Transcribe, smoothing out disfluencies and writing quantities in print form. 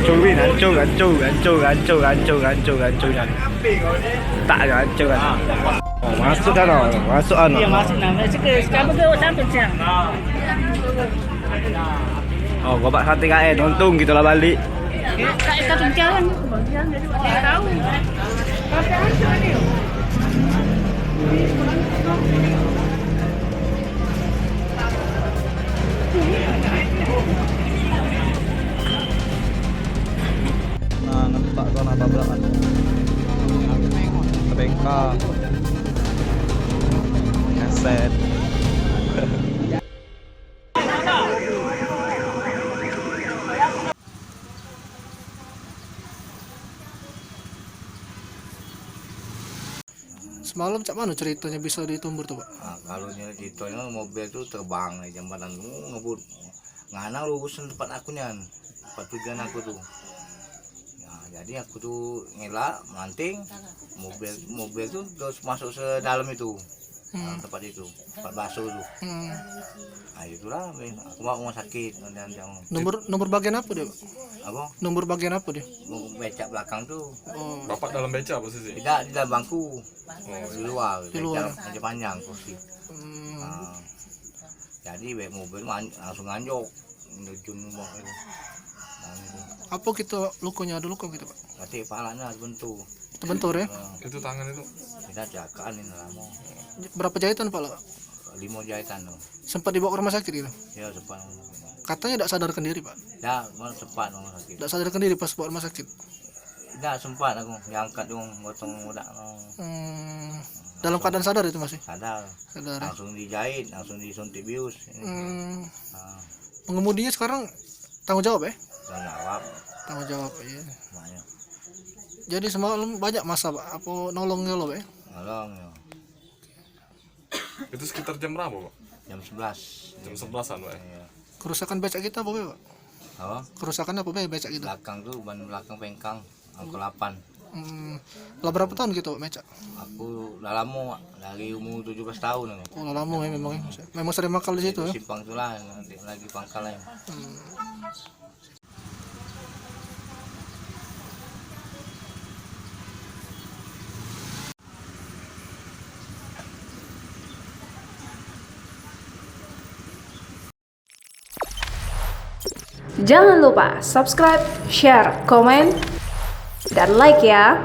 hancurin, hancur. Tak hancur kan. Oh, masuk kan, masuk kan. Iya masuk namanya sekarang ke sampai siang. Oh, gobak sate KN, untung gitu lah balik. Satu jalan, jalan dari tahu. Tapi hancur nih. Nah, nampak zona tabrakan. Bengkel. Ngeset. Semalam cak mana ceritanya bisa ditumbur tuh pak? Nah, kalau ceritanya mobil itu terbang di jembatan ngebut ngana lurusin tempat akunya tempat tujuan aku tuh. Nah, jadi aku tuh ngelak manting mobil tuh terus masuk ke dalam itu tempat itu tempat bakso tuh. Nah itulah aku mau rumah sakit dan Nomor bagian apa dia? apa Nomor bagian apa dia? mau becak belakang tuh Oh, Bapak dalam beca apa sih? tidak di dalam bangku di luar Di luar. meja panjang kursi. Nah, jadi mobil langsung anjok ujung rumah itu. Nah, itu. apa gitu lukanya ada luka gitu pak? Nanti palanya bentuk. Terbentur ya? Itu tangan itu. Kita jagaan ini lama. Berapa jahitan pak? Lah? 5 jahitan tuh. Sempat dibawa ke rumah sakit gitu? Ya sempat. Katanya tidak sadarkan diri pak? Ya, sempat rumah sakit. Tidak sadarkan diri pas bawa rumah sakit? Tidak sempat aku diangkat dong gotong udah Dalam keadaan sadar itu masih? sadar. Sadar ya? Langsung dijahit, langsung disuntik bius. Nah, Pengemudinya sekarang tanggung jawab ya? dan jawab Tanggung jawab ya. semuanya. Jadi semalam banyak masa pak? Apa nolongnya lo ya? Tolong ya. Itu sekitar jam berapa, Pak? Jam 11. Jam 11-an, Pak. Iya. Kerusakan becak kita apa pak? Apa? Kerusakan apa becak kita? Belakang tuh ban belakang pengkang angka 8. Lah berapa tahun gitu pak becak? Aku udah lama dari umur 17 tahun aku. Oh lama ya memang ya. Memang sering makal di situ ya? Simpang tuh lah nanti lagi pangkalnya. Jangan lupa subscribe, share, komen, dan like ya.